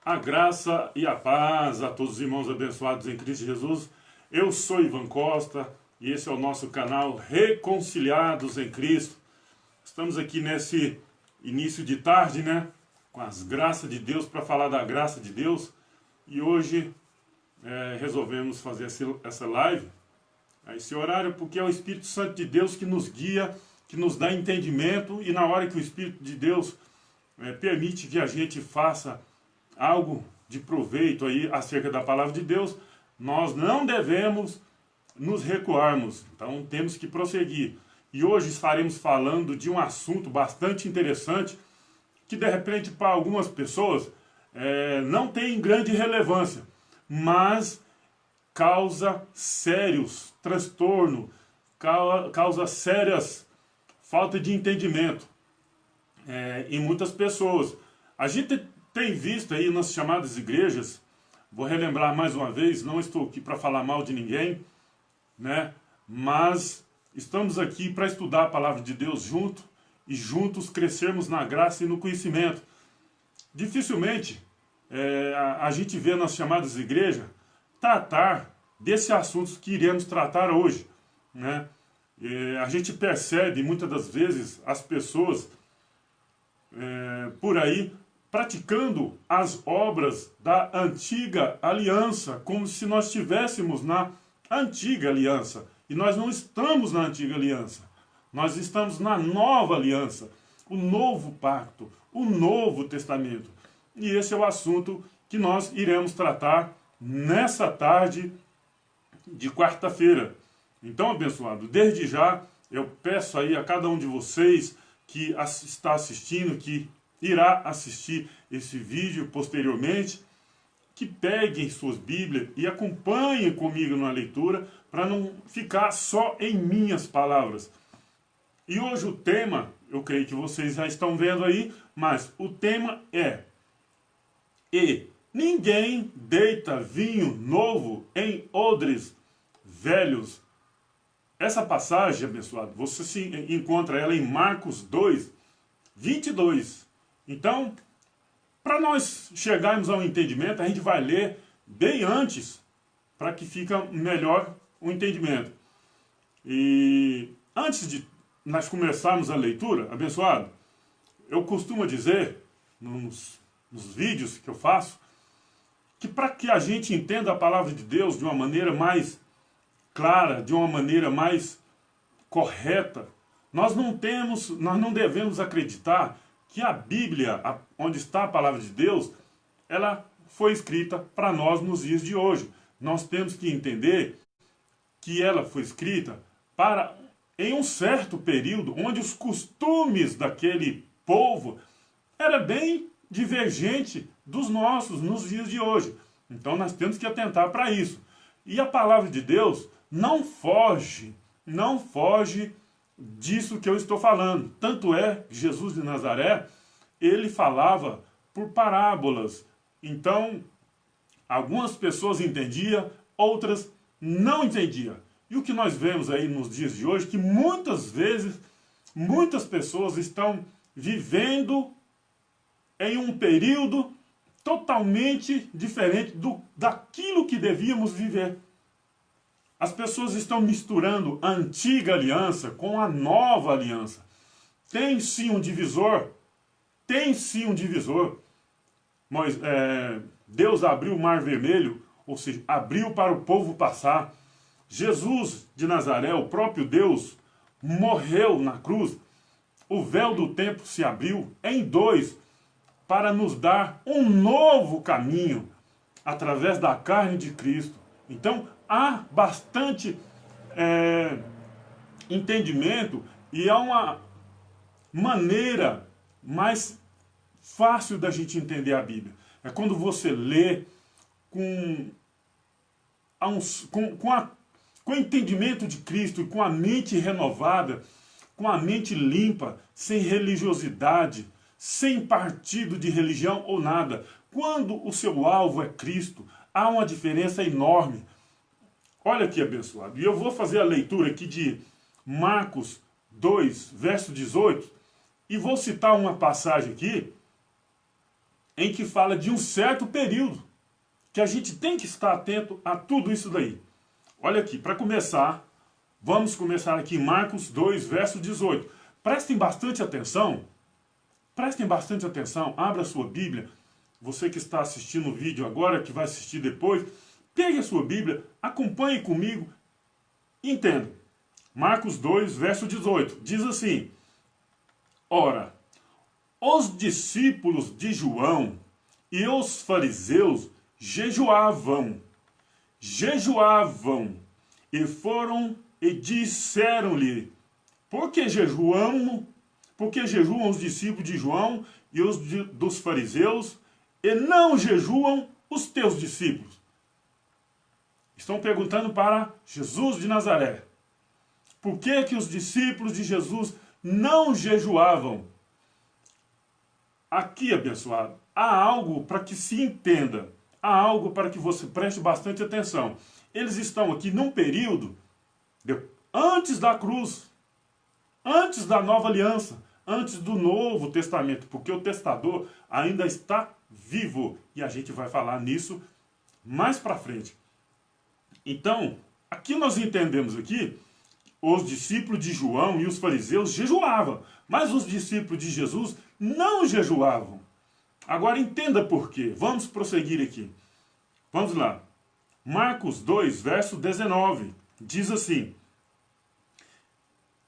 A graça e a paz a todos os irmãos abençoados em Cristo Jesus. Eu sou Ivan Costa e esse é o nosso canal Reconciliados em Cristo. Estamos aqui nesse início de tarde, né? Com as graças de Deus, para falar da graça de Deus. E hoje resolvemos fazer essa live, a esse horário, porque é o Espírito Santo de Deus que nos guia, que nos dá entendimento, e na hora que o Espírito de Deus permite que a gente faça algo de proveito aí acerca da palavra de Deus, nós não devemos nos recuarmos, então temos que prosseguir. E hoje estaremos falando de um assunto bastante interessante, que de repente para algumas pessoas não tem grande relevância, mas causa sérios transtornos, causa sérias falta de entendimento em muitas pessoas. A gente tem visto aí nas chamadas igrejas, vou relembrar mais uma vez, não estou aqui para falar mal de ninguém, né? Mas estamos aqui para estudar a palavra de Deus junto e juntos crescermos na graça e no conhecimento. Dificilmente a gente vê nas chamadas igrejas tratar desses assuntos que iremos tratar hoje, né? A gente percebe muitas das vezes as pessoas por aí praticando as obras da antiga aliança, como se nós estivéssemos na antiga aliança. E nós não estamos na antiga aliança. Nós estamos na nova aliança, o novo pacto, o novo testamento. E esse é o assunto que nós iremos tratar nessa tarde de quarta-feira. Então, abençoado, desde já eu peço aí a cada um de vocês que está assistindo, que irá assistir esse vídeo posteriormente, que peguem suas Bíblias e acompanhem comigo na leitura, para não ficar só em minhas palavras. E hoje o tema, eu creio que vocês já estão vendo aí, mas o tema é: E ninguém deita vinho novo em odres velhos. Essa passagem, abençoado, você se encontra ela em Marcos 2, 22. Então, para nós chegarmos ao entendimento, a gente vai ler bem antes, para que fique melhor o entendimento. E antes de nós começarmos a leitura, abençoado, eu costumo dizer, nos vídeos que eu faço, que para que a gente entenda a palavra de Deus de uma maneira mais clara, de uma maneira mais correta, nós não devemos acreditar que a Bíblia, onde está a palavra de Deus, ela foi escrita para nós nos dias de hoje. Nós temos que entender que ela foi escrita em um certo período, onde os costumes daquele povo era bem divergente dos nossos nos dias de hoje. Então nós temos que atentar para isso. E a palavra de Deus não foge disso que eu estou falando. Tanto é que Jesus de Nazaré, ele falava por parábolas. Então, algumas pessoas entendiam, outras não entendiam. E o que nós vemos aí nos dias de hoje, que muitas vezes, muitas pessoas estão vivendo em um período totalmente diferente daquilo que devíamos viver. As pessoas estão misturando a antiga aliança com a nova aliança. Tem sim um divisor. Tem sim um divisor. Mas Deus abriu o mar vermelho, ou seja, abriu para o povo passar. Jesus de Nazaré, o próprio Deus, morreu na cruz. O véu do templo se abriu em dois para nos dar um novo caminho através da carne de Cristo. Então, há bastante entendimento e há uma maneira mais fácil da gente entender a Bíblia. É quando você lê com o entendimento de Cristo e com a mente renovada, com a mente limpa, sem religiosidade, sem partido de religião ou nada. Quando o seu alvo é Cristo, há uma diferença enorme. Olha aqui, abençoado, e eu vou fazer a leitura aqui de Marcos 2, verso 18, e vou citar uma passagem aqui em que fala de um certo período, que a gente tem que estar atento a tudo isso daí. Olha aqui, para começar, vamos começar aqui em Marcos 2, verso 18. Prestem bastante atenção, abra a sua Bíblia. Você que está assistindo o vídeo agora, que vai assistir depois, pegue a sua Bíblia, acompanhe comigo e entenda. Marcos 2, verso 18, diz assim: Ora, os discípulos de João e os fariseus jejuavam, e foram e disseram-lhe: Por que jejuam os discípulos de João e os dos fariseus, e não jejuam os teus discípulos? Estão perguntando para Jesus de Nazaré. Por que que os discípulos de Jesus não jejuavam? Aqui, abençoado, há algo para que se entenda, há algo para que você preste bastante atenção. Eles estão aqui num período antes da cruz, antes da nova aliança, antes do Novo Testamento, porque o testador ainda está vivo, e a gente vai falar nisso mais para frente. Então, aqui nós entendemos aqui, os discípulos de João e os fariseus jejuavam, mas os discípulos de Jesus não jejuavam. Agora entenda por quê. Vamos prosseguir aqui. Vamos lá. Marcos 2, verso 19, diz assim: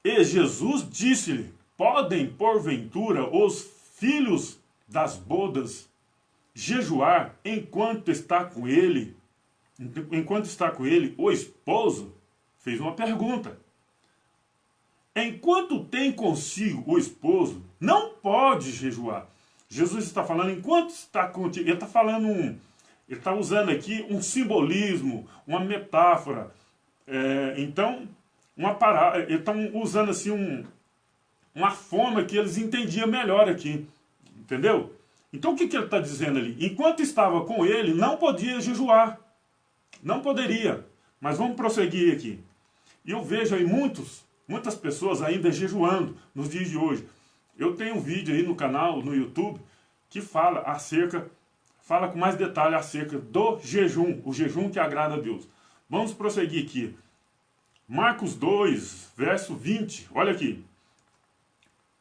E Jesus disse-lhe: Podem, porventura, os filhos das bodas jejuar enquanto está com ele? Enquanto está com ele, o esposo fez uma pergunta. Enquanto tem consigo o esposo, não pode jejuar. Jesus está falando enquanto está contigo. Ele está falando ele está usando aqui um simbolismo, uma metáfora. Então, ele está usando assim uma forma que eles entendiam melhor aqui. Entendeu? Então o que ele está dizendo ali? Enquanto estava com ele, não podia jejuar. Não poderia. Mas vamos prosseguir aqui. E eu vejo aí muitas pessoas ainda jejuando nos dias de hoje. Eu tenho um vídeo aí no canal, no YouTube, que fala com mais detalhe acerca do jejum, o jejum que agrada a Deus. Vamos prosseguir aqui. Marcos 2, verso 20, olha aqui.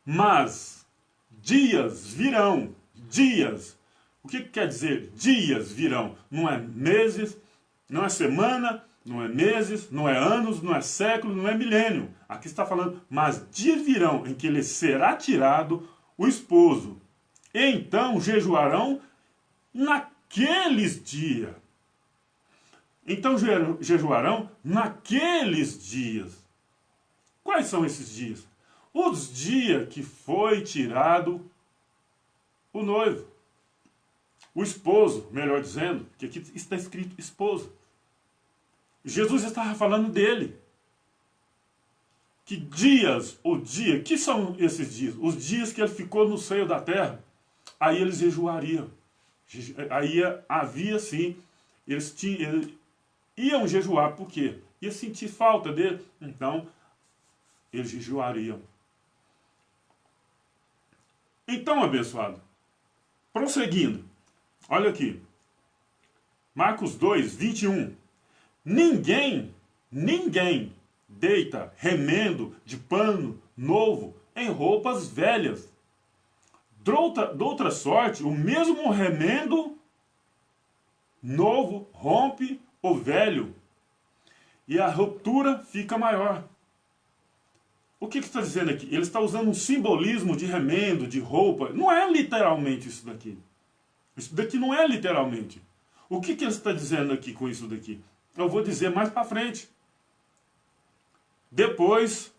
Mas dias virão, dias. O que quer dizer dias virão? Não é meses, não é semana, não é meses, não é anos, não é século, não é milênio. Aqui está falando, mas dias virão em que lhe será tirado o esposo. E então jejuarão naqueles dias. Então jejuarão naqueles dias. Quais são esses dias? Os dias que foi tirado o noivo. O esposo, melhor dizendo, que aqui está escrito esposo. Jesus estava falando dele. Que dias, que são esses dias? Os dias que ele ficou no seio da terra. Aí eles jejuariam. Aí havia sim, eles iam jejuar, por quê? Ia sentir falta dele, então eles jejuariam. Então, abençoado, prosseguindo, olha aqui, Marcos 2, 21. Ninguém deita remendo de pano novo em roupas velhas. De outra sorte, o mesmo remendo novo rompe o velho, e a ruptura fica maior. O que está dizendo aqui? Ele está usando um simbolismo de remendo, de roupa. Não é literalmente isso daqui. Isso daqui não é literalmente. O que ele está dizendo aqui com isso daqui? Eu vou dizer mais para frente. Depois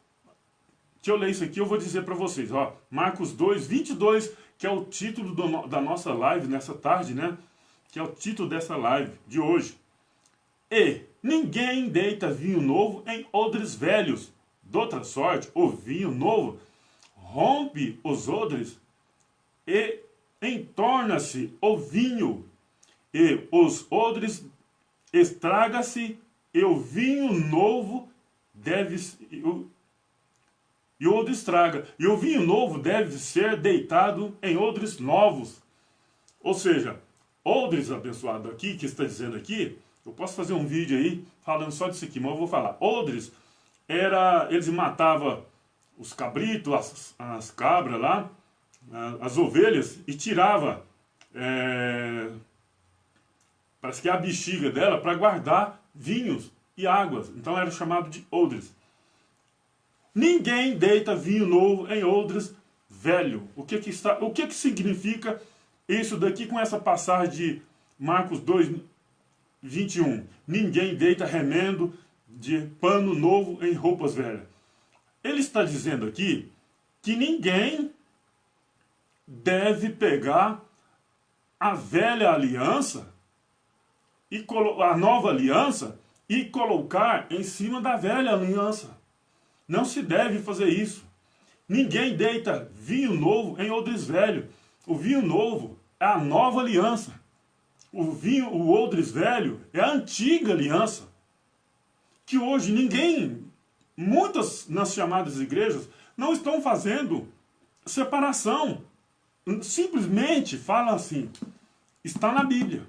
que eu ler isso aqui, eu vou dizer para vocês. Ó, Marcos 2, 22, que é o título da nossa live nessa tarde, né? Que é o título dessa live de hoje. E ninguém deita vinho novo em odres velhos. De outra sorte, o vinho novo rompe os odres e entorna-se o vinho, e os odres estraga-se, e o vinho novo e o vinho novo deve ser deitado em odres novos. Ou seja, odres, abençoado, aqui, que está dizendo aqui, eu posso fazer um vídeo aí falando só disso aqui, mas eu vou falar. Odres, eles matavam os cabritos, as cabras lá, as ovelhas, e tirava, parece que é a bexiga dela, para guardar vinhos e águas. Então era chamado de odres. Ninguém deita vinho novo em odres velho. O que significa isso daqui com essa passagem de Marcos 2, 21? Ninguém deita remendo de pano novo em roupas velhas. Ele está dizendo aqui que ninguém deve pegar a velha aliança e a nova aliança e colocar em cima da velha aliança. Não se deve fazer isso. Ninguém deita vinho novo em odres velho. O vinho novo é a nova aliança. O odres velho é a antiga aliança. Que hoje muitas nas chamadas igrejas, não estão fazendo separação. Simplesmente falam assim, está na Bíblia.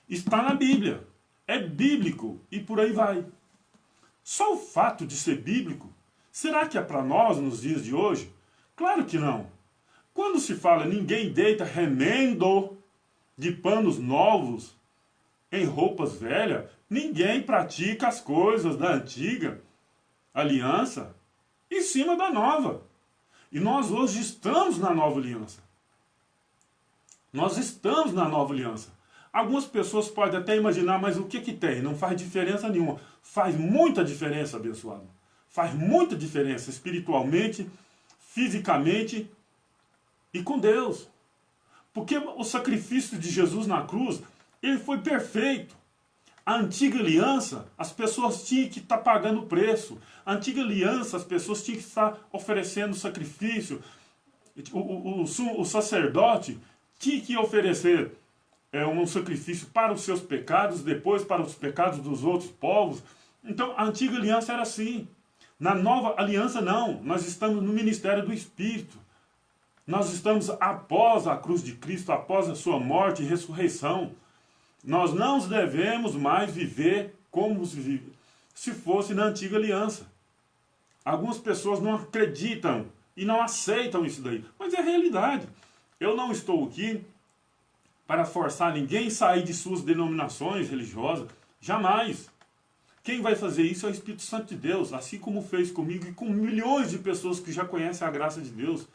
Está na Bíblia. É bíblico e por aí vai. Só o fato de ser bíblico, será que é para nós nos dias de hoje? Claro que não. Quando se fala ninguém deita remendo de panos novos em roupas velhas, ninguém pratica as coisas da antiga aliança em cima da nova. E nós hoje estamos na nova aliança. Nós estamos na nova aliança. Algumas pessoas podem até imaginar, mas o que tem? Não faz diferença nenhuma. Faz muita diferença, abençoado. Faz muita diferença espiritualmente, fisicamente e com Deus. Porque o sacrifício de Jesus na cruz, ele foi perfeito. A antiga aliança, as pessoas tinham que estar pagando preço. A antiga aliança, as pessoas tinham que estar oferecendo sacrifício. O sacerdote tinha que oferecer um sacrifício para os seus pecados, depois para os pecados dos outros povos. Então a antiga aliança era assim. Na nova aliança não, nós estamos no ministério do Espírito. Nós estamos após a cruz de Cristo, após a sua morte e ressurreição. Nós não devemos mais viver como se fosse na antiga aliança. Algumas pessoas não acreditam e não aceitam isso daí, mas é a realidade. Eu não estou aqui para forçar ninguém a sair de suas denominações religiosas, jamais. Quem vai fazer isso é o Espírito Santo de Deus, assim como fez comigo e com milhões de pessoas que já conhecem a graça de Deus.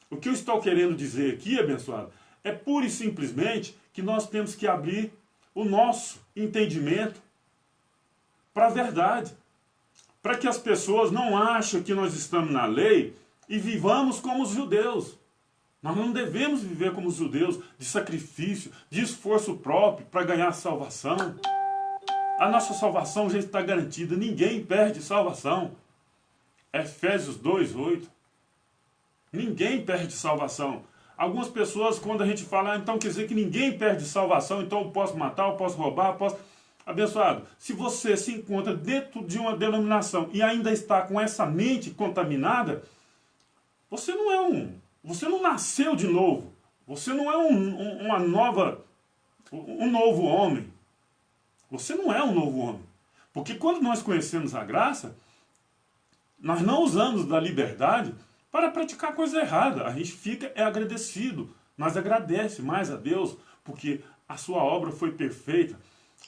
O que eu estou querendo dizer aqui, abençoado, é pura e simplesmente que nós temos que abrir o nosso entendimento para a verdade. Para que as pessoas não achem que nós estamos na lei e vivamos como os judeus. Nós não devemos viver como os judeus, de sacrifício, de esforço próprio para ganhar salvação. A nossa salvação já está garantida, ninguém perde salvação. Efésios 2:8. Ninguém perde salvação. Algumas pessoas, quando a gente fala, então quer dizer que ninguém perde salvação, então eu posso matar, eu posso roubar, eu posso... Abençoado, se você se encontra dentro de uma denominação e ainda está com essa mente contaminada, você não nasceu de novo. Você não é um novo homem. Você não é um novo homem. Porque quando nós conhecemos a graça, nós não usamos da liberdade para praticar coisa errada. A gente fica agradecido. Nós agradece mais a Deus, porque a sua obra foi perfeita,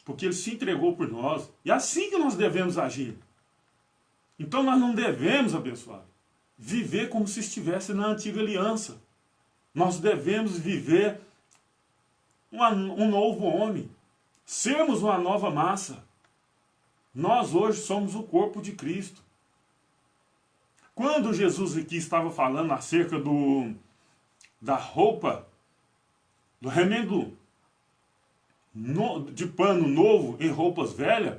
porque Ele se entregou por nós. E é assim que nós devemos agir. Então nós não devemos, abençoado, viver como se estivesse na antiga aliança. Nós devemos viver um novo homem. Sermos uma nova massa. Nós hoje somos o corpo de Cristo. Quando Jesus aqui estava falando acerca da roupa, do remendo de pano novo em roupas velhas,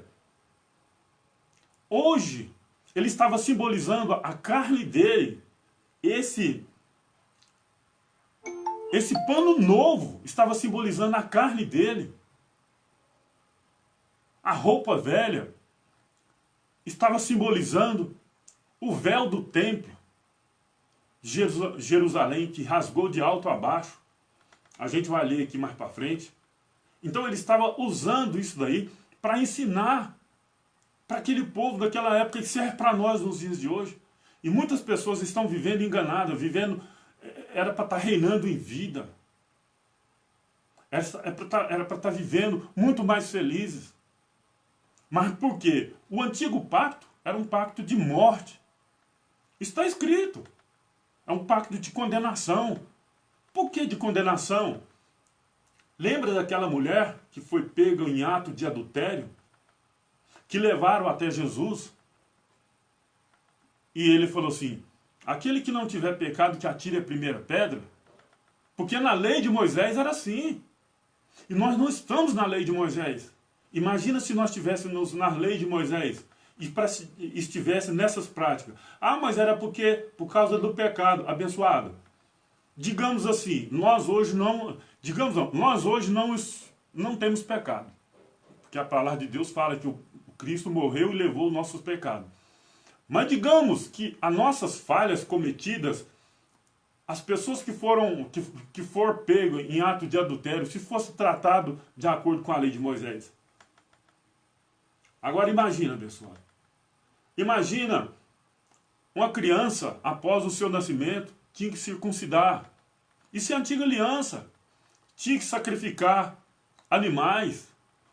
hoje ele estava simbolizando a carne dele. Esse pano novo estava simbolizando a carne dele. A roupa velha estava simbolizando o véu do templo, Jerusalém, que rasgou de alto a baixo. A gente vai ler aqui mais para frente. Então ele estava usando isso daí para ensinar para aquele povo daquela época que serve para nós nos dias de hoje. E muitas pessoas estão vivendo enganadas, era para estar reinando em vida. Era para estar vivendo muito mais felizes. Mas por quê? O antigo pacto era um pacto de morte. Está escrito. É um pacto de condenação. Por que de condenação? Lembra daquela mulher que foi pega em ato de adultério? Que levaram até Jesus? E ele falou assim, aquele que não tiver pecado que atire a primeira pedra. Porque na lei de Moisés era assim. E nós não estamos na lei de Moisés. Imagina se nós estivéssemos na lei de Moisés e estivesse nessas práticas. Ah, mas era por causa do pecado, abençoado. Digamos assim, nós hoje não temos pecado. Porque a palavra de Deus fala que o Cristo morreu e levou os nossos pecados. Mas digamos que as nossas falhas cometidas, as pessoas que for pego em ato de adultério, se fosse tratado de acordo com a lei de Moisés. Agora imagina, pessoal. Imagina uma criança, após o seu nascimento, tinha que circuncidar. Isso é a antiga aliança. Tinha que sacrificar animais.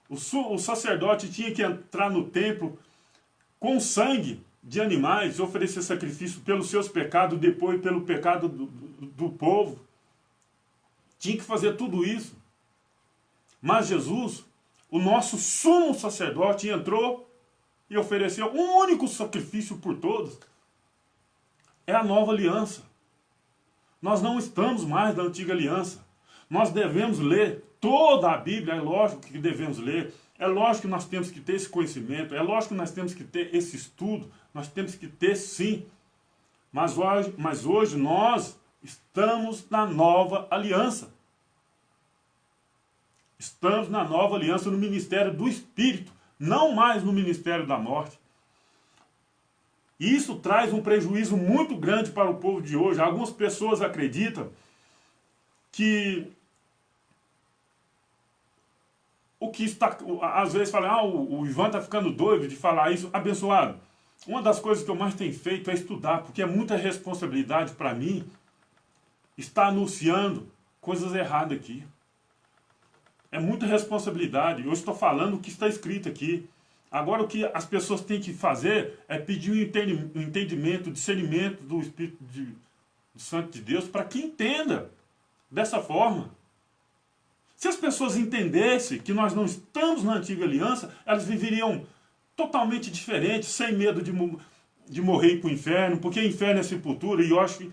O sacerdote tinha que entrar no templo com sangue de animais, oferecer sacrifício pelos seus pecados, depois pelo pecado do povo. Tinha que fazer tudo isso. Mas Jesus, o nosso sumo sacerdote, entrou e ofereceu um único sacrifício por todos. É a nova aliança. Nós não estamos mais na antiga aliança. Nós devemos ler toda a Bíblia, é lógico que devemos ler. É lógico que nós temos que ter esse conhecimento, é lógico que nós temos que ter esse estudo, nós temos que ter sim. Mas hoje nós estamos na nova aliança. Estamos na nova aliança no ministério do Espírito, não mais no ministério da morte. E isso traz um prejuízo muito grande para o povo de hoje. Algumas pessoas acreditam que o que está, às vezes falam, o Ivan está ficando doido de falar isso, abençoado. Uma das coisas que eu mais tenho feito é estudar, porque é muita responsabilidade para mim estar anunciando coisas erradas aqui. É muita responsabilidade. Eu estou falando o que está escrito aqui. Agora o que as pessoas têm que fazer é pedir um entendimento, discernimento do Espírito do Santo de Deus para que entenda dessa forma. Se as pessoas entendessem que nós não estamos na antiga aliança, elas viveriam totalmente diferentes, sem medo de morrer e ir para o inferno, porque inferno é sepultura, e eu acho que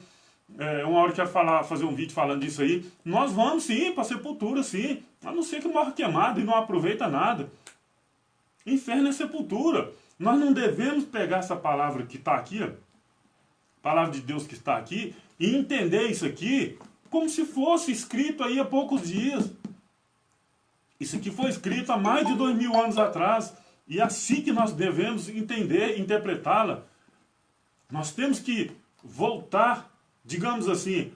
uma hora eu quero fazer um vídeo falando disso aí. Nós vamos sim para a sepultura, sim, a não ser que morra queimado e não aproveita nada. Inferno é sepultura. Nós não devemos pegar essa palavra que está aqui, a palavra de Deus que está aqui, e entender isso aqui como se fosse escrito aí há poucos dias. Isso aqui foi escrito há mais de 2000 anos atrás. E é assim que nós devemos entender, interpretá-la. Nós temos que voltar, digamos assim,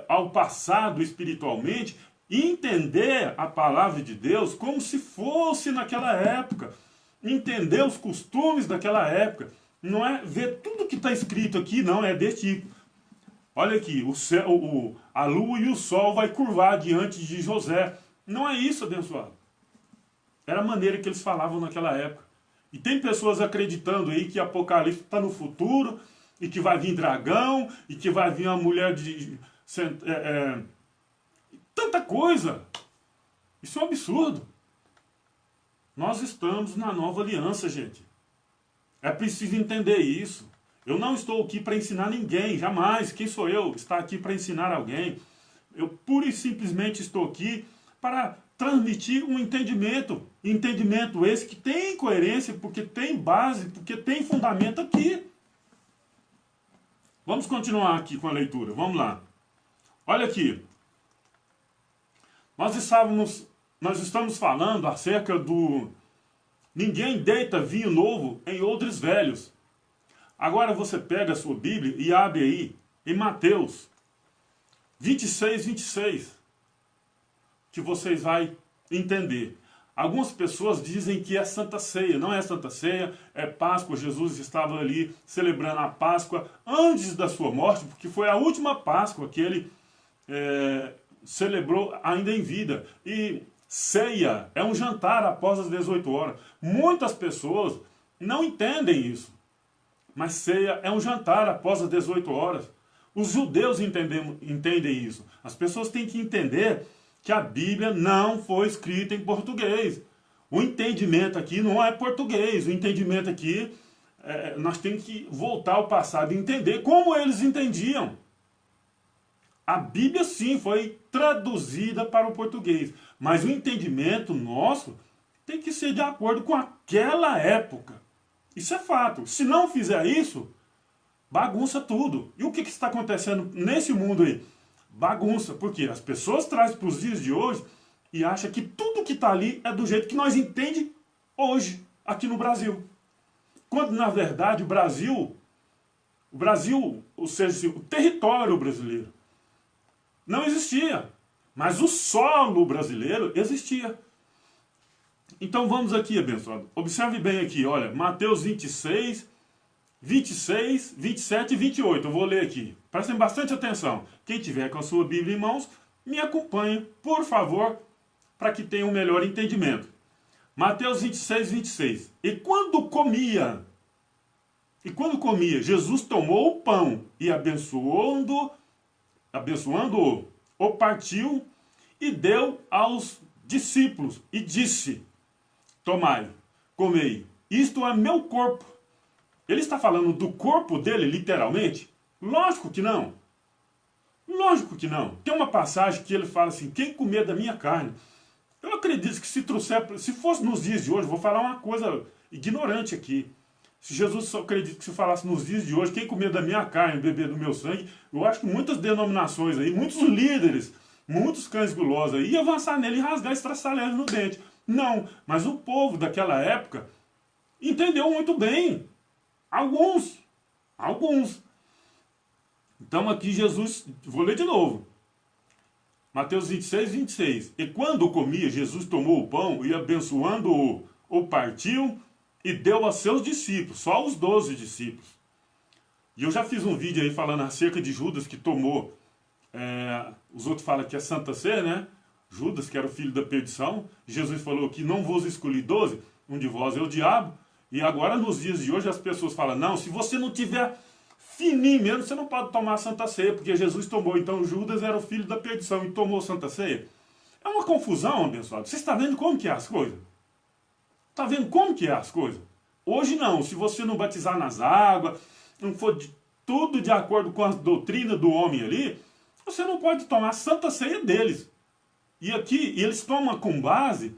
ao passado espiritualmente e entender a palavra de Deus como se fosse naquela época. Entender os costumes daquela época. Não é ver tudo que está escrito aqui, não, é desse tipo. Olha aqui, a lua e o sol vai curvar diante de José. Não é isso, abençoado. Era a maneira que eles falavam naquela época. E tem pessoas acreditando aí que Apocalipse está no futuro, e que vai vir dragão, e que vai vir uma mulher de... tanta coisa. Isso é um absurdo. Nós estamos na nova aliança, gente. É preciso entender isso. Eu não estou aqui para ensinar ninguém, jamais. Quem sou eu? Está aqui para ensinar alguém. Eu pura e simplesmente estou aqui para transmitir um entendimento. Entendimento esse que tem coerência, porque tem base, porque tem fundamento aqui. Vamos continuar aqui com a leitura. Vamos lá. Olha aqui. Nós estamos falando acerca do... Ninguém deita vinho novo em odres velhos. Agora você pega a sua Bíblia e abre aí em Mateus 26, 26. que vocês vão entender. Algumas pessoas dizem que é Santa Ceia. Não é Santa Ceia, é Páscoa. Jesus estava ali celebrando a Páscoa antes da sua morte, porque foi a última Páscoa que ele celebrou ainda em vida. E ceia é um jantar após as 18 horas. Muitas pessoas não entendem isso. Mas ceia é um jantar após as 18 horas. Os judeus entendem isso. As pessoas têm que entender que a Bíblia não foi escrita em português. O entendimento aqui não é português. O entendimento aqui, nós temos que voltar ao passado e entender como eles entendiam. A Bíblia sim foi traduzida para o português. Mas o entendimento nosso tem que ser de acordo com aquela época. Isso é fato. Se não fizer isso, bagunça tudo. E o que está acontecendo nesse mundo aí? Bagunça. Porque as pessoas trazem para os dias de hoje e acham que tudo que está ali é do jeito que nós entendemos hoje, aqui no Brasil. Quando, na verdade, o Brasil, ou seja, o território brasileiro, não existia. Mas o solo brasileiro existia. Então vamos aqui, abençoado. Observe bem aqui, olha, Mateus 26, 26, 27 e 28. Eu vou ler aqui. Prestem bastante atenção. Quem tiver com a sua Bíblia em mãos, me acompanhe, por favor, para que tenha um melhor entendimento. Mateus 26, 26. E quando comia, Jesus tomou o pão e abençoando-o, o partiu e deu aos discípulos e disse: tomai, comei, isto é meu corpo. Ele está falando do corpo dele, literalmente? Lógico que não. Lógico que não. Tem uma passagem que ele fala assim: quem comer da minha carne. Eu acredito que se fosse nos dias de hoje, vou falar uma coisa ignorante aqui. Se Jesus só acredita que se falasse nos dias de hoje, quem comer da minha carne, beber do meu sangue, eu acho que muitas denominações aí, muitos líderes, muitos cães gulosos aí, iam avançar nele e rasgar estraçalhando no dente. Não, mas o povo daquela época entendeu muito bem. Alguns. Então aqui Jesus, vou ler de novo. Mateus 26, 26. E quando comia, Jesus tomou o pão e abençoando-o, o partiu e deu a seus discípulos, só os 12 discípulos. E eu já fiz um vídeo aí falando acerca de Judas que tomou, os outros falam que é Santa Ceia, né? Judas, que era o filho da perdição. Jesus falou que não vos escolhi 12, um de vós é o diabo. E agora nos dias de hoje as pessoas falam: não, se você não tiver fininho mesmo, você não pode tomar a Santa Ceia, porque Jesus tomou. Então Judas era o filho da perdição e tomou Santa Ceia. É uma confusão, abençoado. Você está vendo como que é as coisas? Está vendo como que é as coisas? Hoje não, se você não batizar nas águas, não for tudo de acordo com a doutrina do homem ali, você não pode tomar a Santa Ceia deles. E aqui, eles tomam com base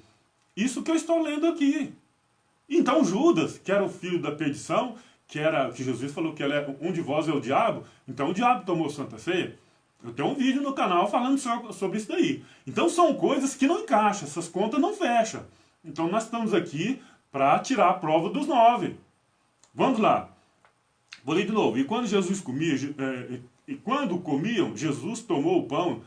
isso que eu estou lendo aqui. Então Judas, que era o filho da perdição, que Jesus falou que um de vós é o diabo, então o diabo tomou Santa Ceia. Eu tenho um vídeo no canal falando sobre isso daí. Então são coisas que não encaixam, essas contas não fecham. Então nós estamos aqui para tirar a prova dos 9. Vamos lá. Vou ler de novo. E quando Jesus comia, quando comiam, Jesus tomou o pão,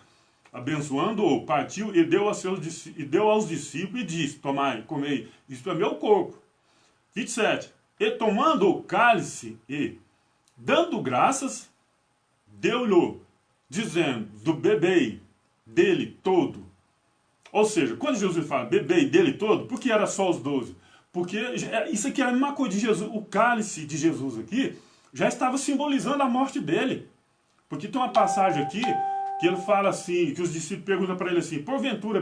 abençoando-o, partiu e deu aos discípulos e disse: tomai, comei, isto é meu corpo. 27. E tomando o cálice e dando graças, deu-lhe, dizendo: do bebei dele todo. Ou seja, quando Jesus fala bebei dele todo, por que era só os 12? Porque isso aqui é a mesma coisa de Jesus. O cálice de Jesus aqui já estava simbolizando a morte dele. Porque tem uma passagem aqui que ele fala assim, que os discípulos perguntam para ele assim: porventura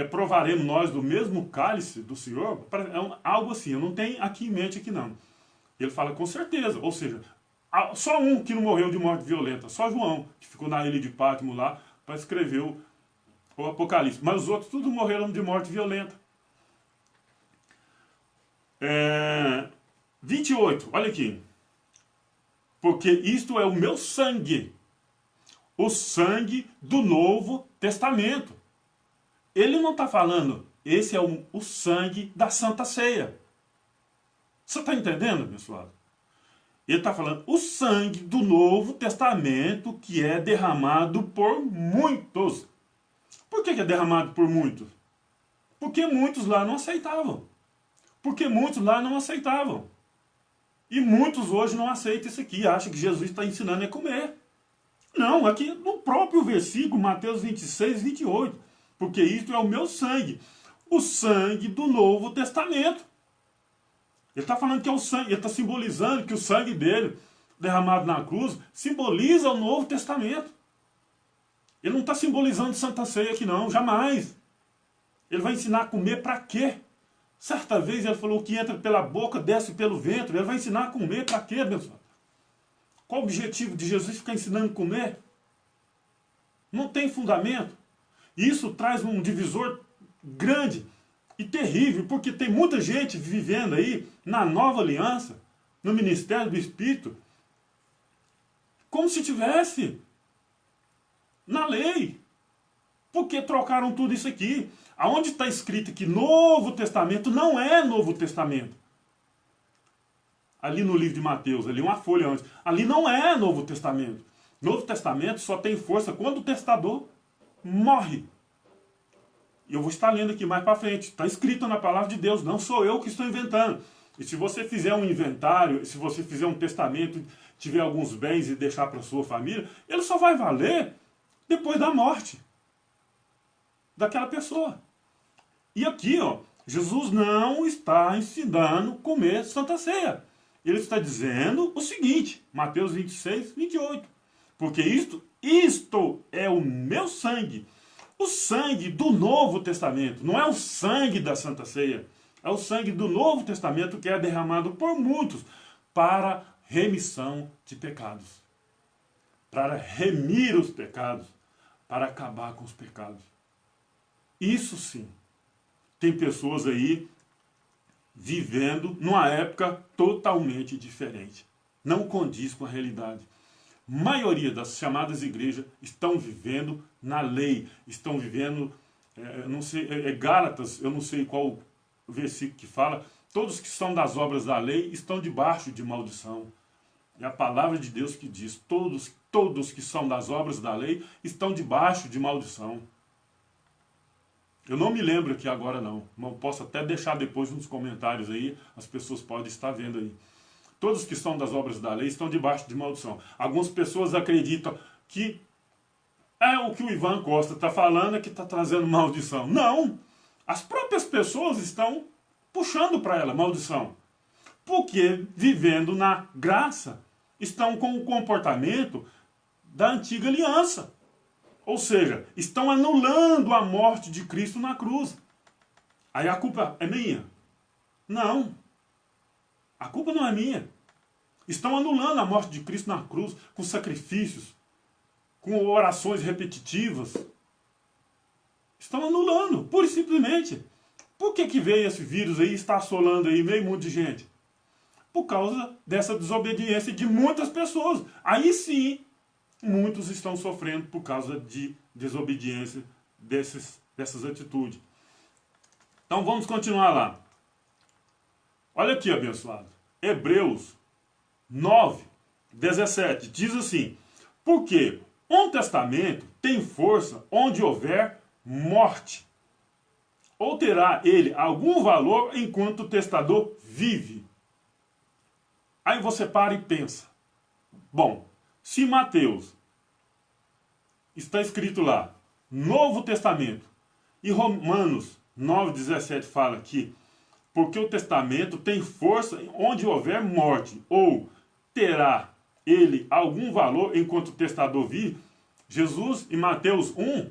provaremos nós do mesmo cálice do Senhor? Algo assim, eu não tenho aqui em mente aqui não. Ele fala com certeza, ou seja, só um que não morreu de morte violenta, só João, que ficou na ilha de Pátimo lá para escrever o Apocalipse. Mas os outros todos morreram de morte violenta. 28, olha aqui. Porque isto é o meu sangue, o sangue do Novo Testamento. Ele não está falando, esse é o sangue da Santa Ceia. Você está entendendo, pessoal? Ele está falando o sangue do Novo Testamento que é derramado por muitos. Por que é derramado por muitos? Porque muitos lá não aceitavam. Porque muitos lá não aceitavam. E muitos hoje não aceitam isso aqui, acham que Jesus está ensinando a comer. Não, aqui no próprio versículo, Mateus 26, 28. Porque isto é o meu sangue, o sangue do Novo Testamento. Ele está falando que é o sangue, ele está simbolizando que o sangue dele, derramado na cruz, simboliza o Novo Testamento. Ele não está simbolizando Santa Ceia aqui não, jamais. Ele vai ensinar a comer para quê? Certa vez ele falou que entra pela boca, desce pelo ventre. Ele vai ensinar a comer para quê, pessoal? Qual o objetivo de Jesus ficar ensinando a comer? Não tem fundamento. Isso traz um divisor grande e terrível, porque tem muita gente vivendo aí na nova aliança, no ministério do Espírito, como se tivesse na lei. Porque trocaram tudo isso aqui. Aonde está escrito que Novo Testamento não é Novo Testamento. Ali no livro de Mateus, ali uma folha antes. Ali não é Novo Testamento. Novo Testamento só tem força quando o testador morre. E eu vou estar lendo aqui mais para frente. Está escrito na palavra de Deus, não sou eu que estou inventando. E se você fizer um inventário, se você fizer um testamento, tiver alguns bens e deixar para sua família, ele só vai valer depois da morte daquela pessoa. E aqui, ó, Jesus não está ensinando a comer Santa Ceia. Ele está dizendo o seguinte, Mateus 26, 28. Porque isto é o meu sangue. O sangue do Novo Testamento. Não é o sangue da Santa Ceia. É o sangue do Novo Testamento que é derramado por muitos para remissão de pecados. Para remir os pecados. Para acabar com os pecados. Isso sim. Tem pessoas aí vivendo numa época totalmente diferente. Não condiz com a realidade. A maioria das chamadas igrejas estão vivendo na lei. Estão vivendo, não sei, Gálatas, eu não sei qual versículo que fala. Todos que são das obras da lei estão debaixo de maldição. É a palavra de Deus que diz, todos que são das obras da lei estão debaixo de maldição. Eu não me lembro aqui agora não, mas posso até deixar depois nos comentários aí, as pessoas podem estar vendo aí. Todos que são das obras da lei estão debaixo de maldição. Algumas pessoas acreditam que é o que o Ivan Costa está falando, é que está trazendo maldição. Não! As próprias pessoas estão puxando para ela maldição. Porque, vivendo na graça, estão com o comportamento da antiga aliança. Ou seja, estão anulando a morte de Cristo na cruz. Aí a culpa é minha? Não. A culpa não é minha. Estão anulando a morte de Cristo na cruz com sacrifícios, com orações repetitivas. Estão anulando, pura e simplesmente. Por que veio esse vírus aí e está assolando aí meio mundo de gente? Por causa dessa desobediência de muitas pessoas. Aí sim, muitos estão sofrendo por causa de desobediência dessas atitudes. Então vamos continuar lá. Olha aqui, abençoado. Hebreus 9, 17. Diz assim: porque um testamento tem força onde houver morte. Ou terá ele algum valor enquanto o testador vive? Aí você para e pensa. Bom, se Mateus está escrito lá, Novo Testamento, e Romanos 9,17 fala que porque o testamento tem força onde houver morte, ou terá ele algum valor enquanto o testador vive, Jesus, em Mateus 1,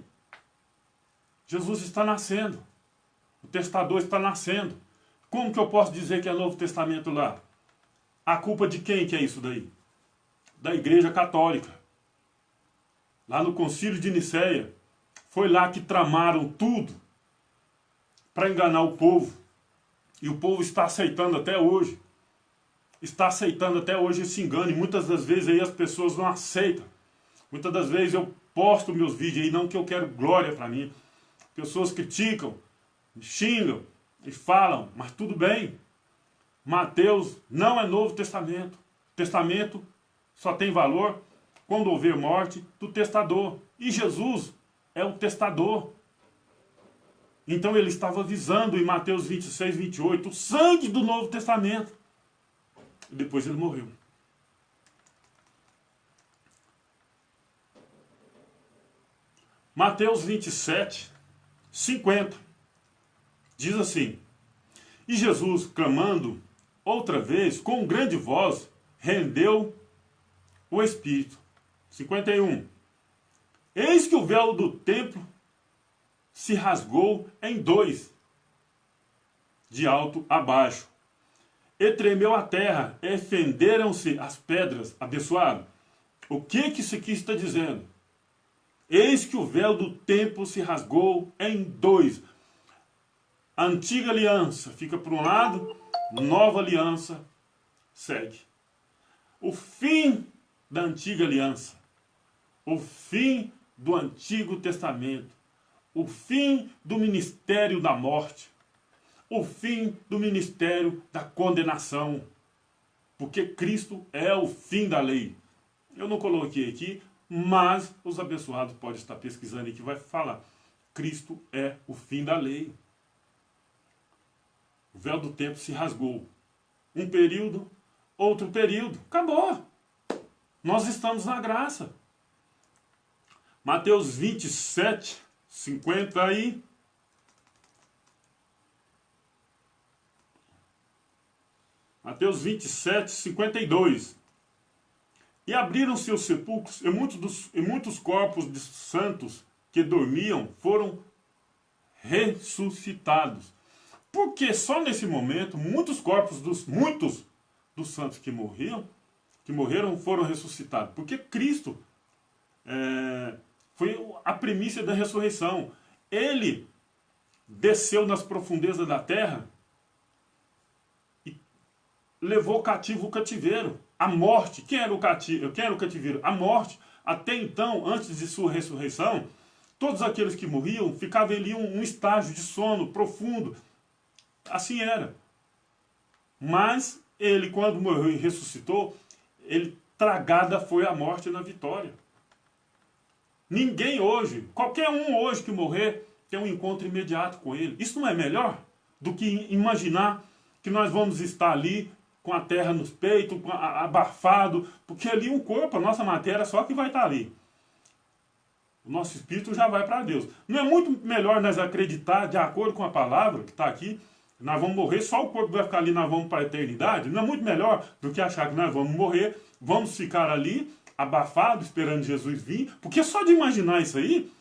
Jesus está nascendo. O testador está nascendo. Como que eu posso dizer que é Novo Testamento lá? A culpa de quem que é isso daí? Da Igreja Católica. Lá no Concílio de Nicéia, foi lá que tramaram tudo para enganar o povo. E o povo está aceitando até hoje. Está aceitando até hoje esse engano. E muitas das vezes aí as pessoas não aceitam. Muitas das vezes eu posto meus vídeos aí, não que eu quero glória para mim. Pessoas criticam, xingam e falam, mas tudo bem. Mateus não é Novo Testamento. Testamento só tem valor quando houver morte do testador. E Jesus é o testador. Então ele estava visando em Mateus 26, 28, o sangue do Novo Testamento. E depois ele morreu. Mateus 27, 50. Diz assim: E Jesus, clamando outra vez, com grande voz, rendeu o Espírito. 51. Eis que o véu do templo se rasgou em dois, de alto a baixo. E tremeu a terra, e fenderam-se as pedras. Abençoado. O que isso aqui está dizendo? Eis que o véu do templo se rasgou em dois. A antiga aliança fica por um lado, nova aliança segue. O fim da antiga aliança, o fim do Antigo Testamento, o fim do ministério da morte, o fim do ministério da condenação, porque Cristo é o fim da lei. Eu não coloquei aqui, mas os abençoados podem estar pesquisando aqui, vai falar. Cristo é o fim da lei. O véu do templo se rasgou. Um período, outro período. Acabou. Nós estamos na graça. Mateus 27, 50 aí. Mateus 27, 52. E abriram-se os sepulcros, e muitos corpos de santos que dormiam foram ressuscitados. Porque só nesse momento, muitos dos santos que morreram foram ressuscitados. Porque Cristo foi a primícia da ressurreição. Ele desceu nas profundezas da terra e levou cativo o cativeiro. A morte. Quem era o cativeiro? A morte. Até então, antes de sua ressurreição, todos aqueles que morriam ficavam ali um estágio de sono profundo. Assim era. Mas ele, quando morreu e ressuscitou, tragada foi a morte na vitória. Ninguém hoje, qualquer um hoje que morrer, tem um encontro imediato com ele. Isso não é melhor do que imaginar que nós vamos estar ali com a terra nos peitos, abafado, porque ali um corpo, a nossa matéria só que vai estar ali. O nosso espírito já vai para Deus. Não é muito melhor nós acreditar, de acordo com a palavra que está aqui, nós vamos morrer, só o corpo vai ficar ali, nós vamos para a eternidade? Não é muito melhor do que achar que nós vamos morrer, vamos ficar ali, abafados, esperando Jesus vir? Porque só de imaginar isso aí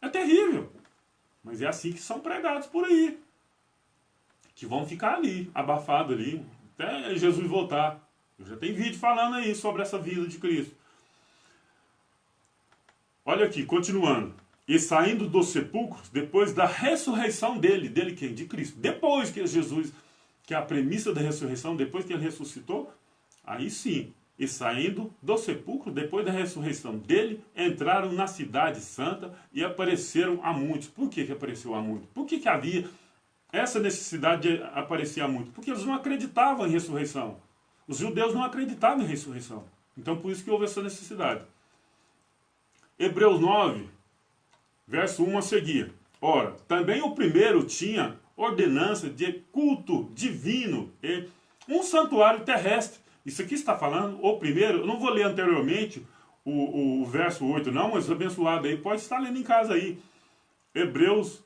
é terrível. Mas é assim que são pregados por aí. Que vão ficar ali, abafados ali, até Jesus voltar. Eu já tenho vídeo falando aí sobre essa vida de Cristo. Olha aqui, continuando. E saindo dos sepulcros, depois da ressurreição dele quem? De Cristo. Depois que Jesus, que é a premissa da ressurreição, depois que ele ressuscitou, aí sim. E saindo do sepulcro, depois da ressurreição dele, entraram na cidade santa e apareceram a muitos. Por que apareceu a muitos? Por que havia essa necessidade de aparecer a muitos? Porque eles não acreditavam em ressurreição. Os judeus não acreditavam em ressurreição. Então por isso que houve essa necessidade. Hebreus 9, verso 1 a seguir. Ora, também o primeiro tinha ordenança de culto divino e um santuário terrestre. Isso aqui está falando, o primeiro, eu não vou ler anteriormente o verso 8 não, mas abençoado aí, pode estar lendo em casa aí. Hebreus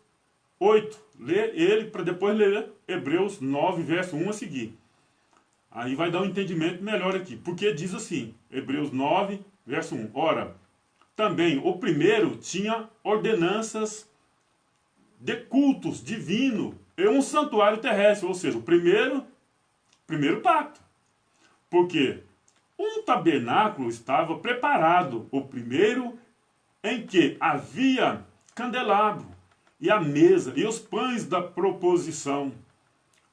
8, lê ele para depois ler Hebreus 9, verso 1 a seguir. Aí vai dar um entendimento melhor aqui, porque diz assim, Hebreus 9, verso 1. Ora, também o primeiro tinha ordenanças de cultos divino e um santuário terrestre, ou seja, o primeiro pacto. Porque um tabernáculo estava preparado, o primeiro em que havia candelabro e a mesa e os pães da proposição,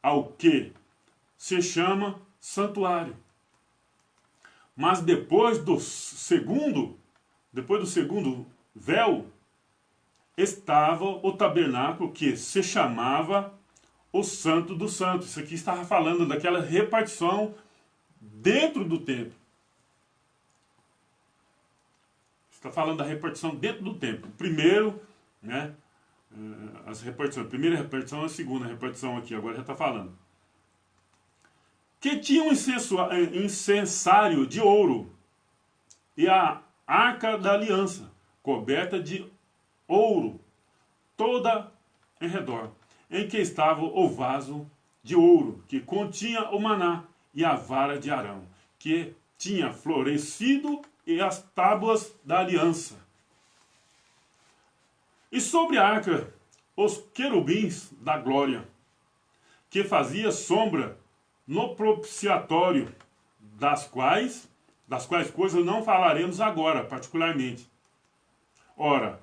ao que se chama santuário. Mas depois do segundo véu, estava o tabernáculo que se chamava o Santo dos Santos. Isso aqui estava falando daquela repartição dentro do templo. Está falando da repartição dentro do templo. Primeiro, né, as repartições. A primeira repartição e a segunda repartição aqui, agora já está falando. Que tinha um incensário de ouro e a arca da aliança, coberta de ouro, toda em redor, em que estava o vaso de ouro, que continha o maná, e a vara de Arão, que tinha florescido, e as tábuas da aliança. E sobre a arca, os querubins da glória, que fazia sombra no propiciatório, das quais coisas não falaremos agora, particularmente. Ora,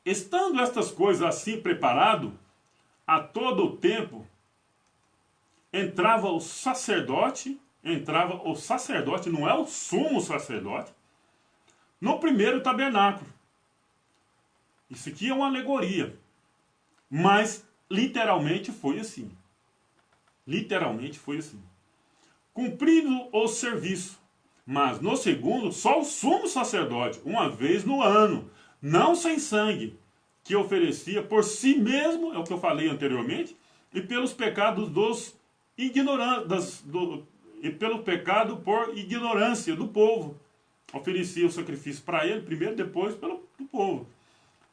estando estas coisas assim preparado, a todo o tempo, entrava o sacerdote, não é o sumo sacerdote, no primeiro tabernáculo. Isso aqui é uma alegoria, mas literalmente foi assim. Literalmente foi assim. Cumprindo o serviço, mas no segundo, só o sumo sacerdote, uma vez no ano, não sem sangue, que oferecia por si mesmo, é o que eu falei anteriormente, e pelos pecados dos ignorantes, e pelo pecado por ignorância do povo. Oferecia o sacrifício para ele, primeiro, depois pelo povo.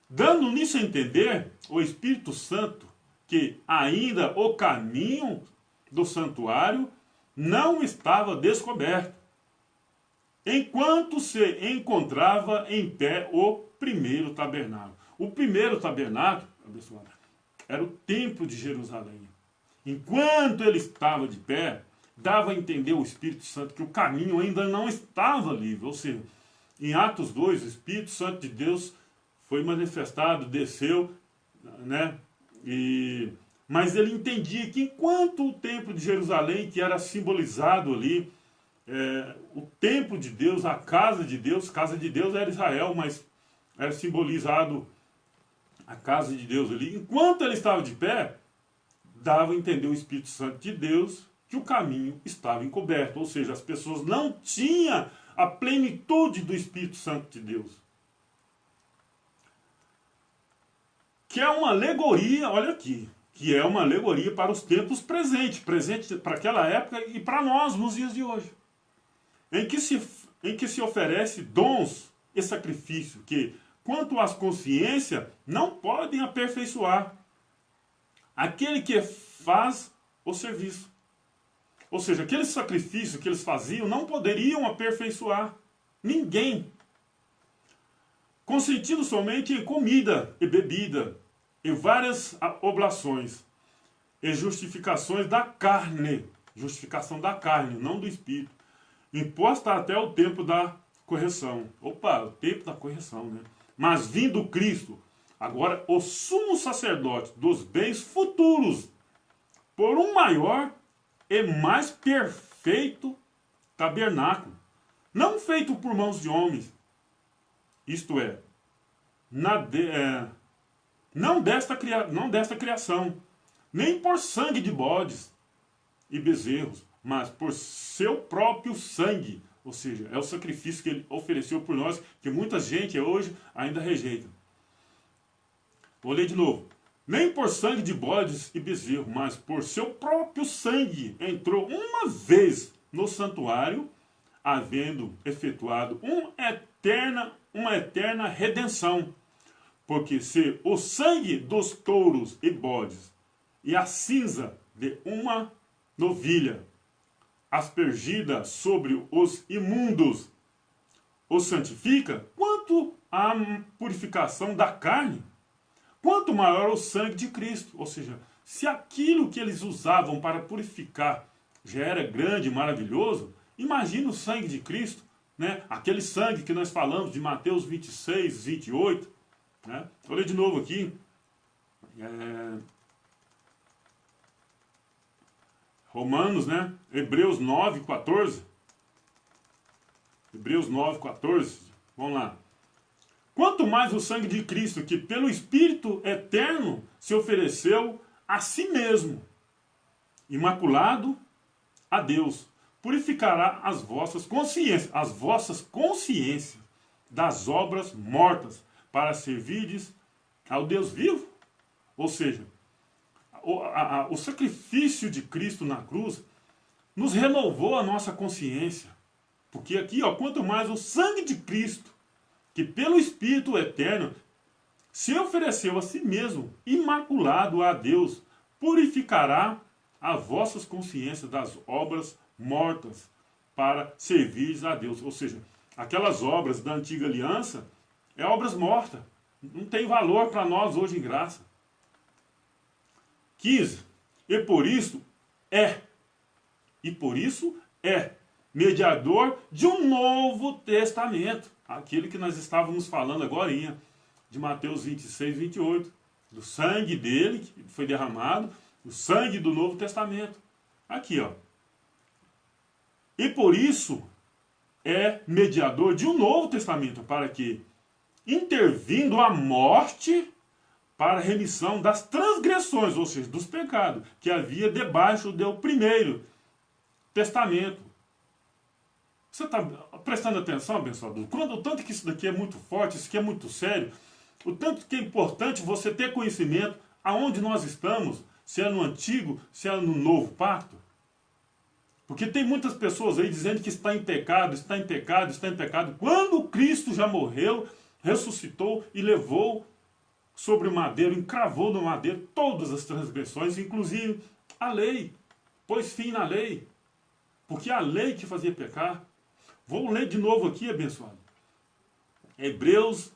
Dando nisso a entender, o Espírito Santo, que ainda o caminho do santuário não estava descoberto, enquanto se encontrava em pé o primeiro tabernáculo. O primeiro tabernáculo, abençoado, era o templo de Jerusalém. Enquanto ele estava de pé, dava a entender o Espírito Santo que o caminho ainda não estava livre. Ou seja, em Atos 2, o Espírito Santo de Deus foi manifestado, desceu, né? Mas ele entendia que enquanto o templo de Jerusalém, que era simbolizado ali, o templo de Deus, a casa de Deus era Israel, mas era simbolizado a casa de Deus ali. Enquanto ele estava de pé, dava a entender o Espírito Santo de Deus que o caminho estava encoberto. Ou seja, as pessoas não tinham a plenitude do Espírito Santo de Deus. Que é uma alegoria, olha aqui, que é uma alegoria para os tempos presentes para aquela época e para nós nos dias de hoje. Em que se oferece dons e sacrifício que, quanto às consciências, não podem aperfeiçoar aquele que faz o serviço. Ou seja, aquele sacrifício que eles faziam não poderiam aperfeiçoar ninguém. Consentindo somente em comida e bebida, e várias oblações, e justificações da carne, justificação da carne, não do espírito, imposta até o tempo da correção. Opa, o tempo da correção, né? Mas vindo Cristo, agora o sumo sacerdote dos bens futuros, por um maior e mais perfeito tabernáculo, não feito por mãos de homens, isto é, não desta criação, nem por sangue de bodes e bezerros, mas por seu próprio sangue. Ou seja, é o sacrifício que ele ofereceu por nós, que muita gente hoje ainda rejeita. Vou ler de novo. Nem por sangue de bodes e bezerros, mas por seu próprio sangue entrou uma vez no santuário, havendo efetuado uma eterna redenção. Porque se o sangue dos touros e bodes e a cinza de uma novilha aspergida sobre os imundos os santifica, quanto à purificação da carne, quanto maior o sangue de Cristo. Ou seja, se aquilo que eles usavam para purificar já era grande e maravilhoso, imagina o sangue de Cristo, né? Aquele sangue que nós falamos de Mateus 26, 28, né? Vou ler de novo aqui. Romanos, né? Hebreus 9, 14. Hebreus 9, 14. Vamos lá. Quanto mais o sangue de Cristo, que pelo Espírito eterno se ofereceu a si mesmo, imaculado a Deus, purificará as vossas consciências das obras mortas, para servirdes ao Deus vivo. Ou seja, o sacrifício de Cristo na cruz nos renovou a nossa consciência. Porque aqui, ó, quanto mais o sangue de Cristo, que pelo Espírito eterno se ofereceu a si mesmo, imaculado a Deus, purificará as vossas consciências das obras mortas para servir a Deus. Ou seja, aquelas obras da antiga aliança é obras mortas. Não tem valor para nós hoje em graça. 15. E por isso é mediador de um novo testamento. Aquele que nós estávamos falando agora, de Mateus 26, 28. Do sangue dele, que foi derramado, o sangue do Novo Testamento. Aqui, ó. E por isso é mediador de um Novo Testamento, para que, intervindo a morte, para a remissão das transgressões, ou seja, dos pecados, que havia debaixo do primeiro testamento. Você está prestando atenção, abençoado? Quando o tanto que isso daqui é muito forte, isso aqui é muito sério, o tanto que é importante você ter conhecimento aonde nós estamos, se é no antigo, se é no novo pacto. Porque tem muitas pessoas aí dizendo que está em pecado, está em pecado, está em pecado, quando Cristo já morreu, ressuscitou e levou sobre o madeiro, encravou no madeiro todas as transgressões, inclusive a lei, pôs fim na lei, porque a lei que fazia pecar. Vou ler de novo aqui, abençoado. Hebreus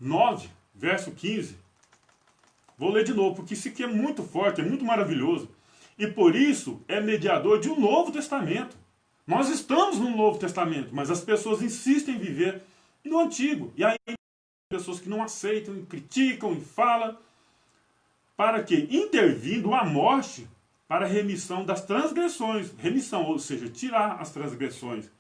9, verso 15. Vou ler de novo, porque isso aqui é muito forte, é muito maravilhoso. E por isso é mediador de um novo testamento. Nós estamos no Novo Testamento, mas as pessoas insistem em viver no Antigo. E aí, pessoas que não aceitam, e criticam e falam, para que, intervindo a morte, para a remissão das transgressões. Remissão, ou seja, tirar as transgressões.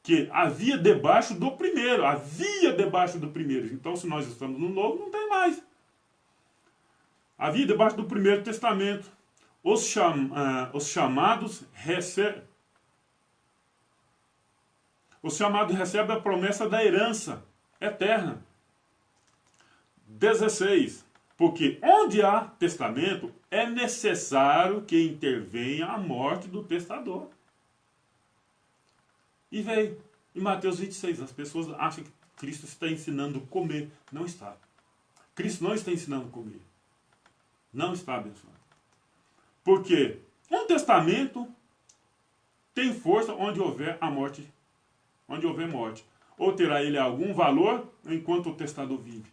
Que havia debaixo do primeiro. Havia debaixo do primeiro. Então, se nós estamos no Novo, não tem mais. Havia debaixo do primeiro testamento. Os chamados recebem a promessa da herança eterna. 16. Porque onde há testamento, é necessário que intervenha a morte do testador. E veio. Em Mateus 26, as pessoas acham que Cristo está ensinando a comer. Não está. Cristo não está ensinando a comer. Não está, abençoado. Porque um testamento tem força onde houver a morte. Onde houver morte. Ou terá ele algum valor enquanto o testador vive.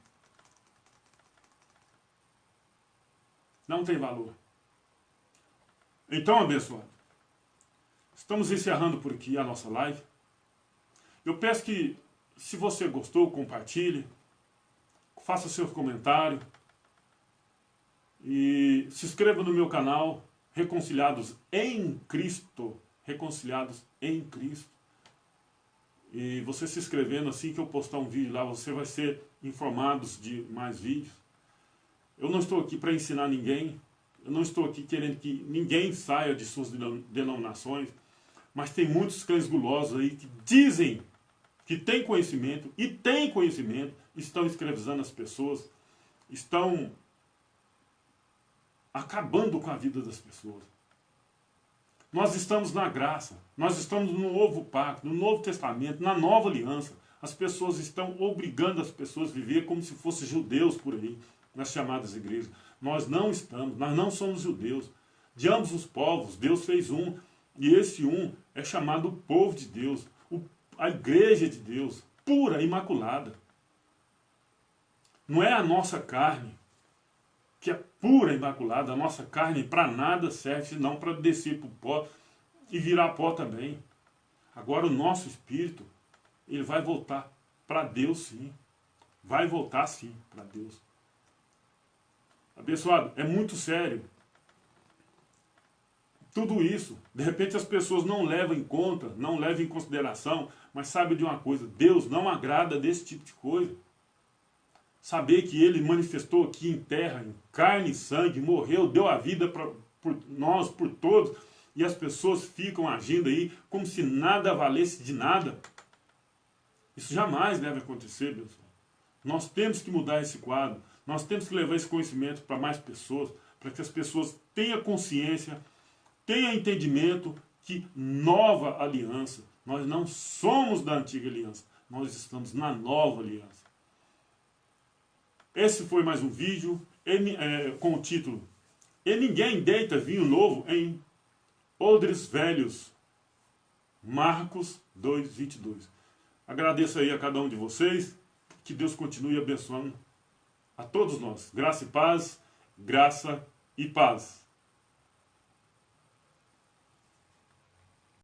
Não tem valor. Então, abençoado, estamos encerrando por aqui a nossa live. Eu peço que, se você gostou, compartilhe, faça seus comentários e se inscreva no meu canal, Reconciliados em Cristo. Reconciliados em Cristo. E você se inscrevendo, assim que eu postar um vídeo lá, você vai ser informado de mais vídeos. Eu não estou aqui para ensinar ninguém, eu não estou aqui querendo que ninguém saia de suas denominações, mas tem muitos cães gulosos aí que dizem que têm conhecimento, e têm conhecimento, estão escravizando as pessoas, estão acabando com a vida das pessoas. Nós estamos na graça, nós estamos no novo pacto, no Novo Testamento, na nova aliança. As pessoas estão obrigando as pessoas a viver como se fossem judeus por aí, nas chamadas igrejas. Nós não estamos, nós não somos judeus. De ambos os povos, Deus fez um, e esse um é chamado o povo de Deus, a igreja de Deus, pura, imaculada. Não é a nossa carne, que é pura, imaculada. A nossa carne para nada serve, senão para descer para o pó e virar pó também. Agora o nosso espírito, ele vai voltar para Deus, sim. Vai voltar, sim, para Deus. Abençoado, é muito sério. Tudo isso, de repente as pessoas não levam em conta, não levam em consideração, mas sabe de uma coisa, Deus não agrada desse tipo de coisa. Saber que Ele manifestou aqui em terra, em carne e sangue, morreu, deu a vida por nós, por todos, e as pessoas ficam agindo aí como se nada valesse de nada. Isso jamais deve acontecer, pessoal. Nós temos que mudar esse quadro. Nós temos que levar esse conhecimento para mais pessoas, para que as pessoas tenham consciência, tenham entendimento que nova aliança, nós não somos da antiga aliança, nós estamos na nova aliança. Esse foi mais um vídeo com o título "E ninguém deita vinho novo em odres velhos". Marcos 2:22. Agradeço aí a cada um de vocês. Que Deus continue abençoando a todos nós. Graça e paz, graça e paz.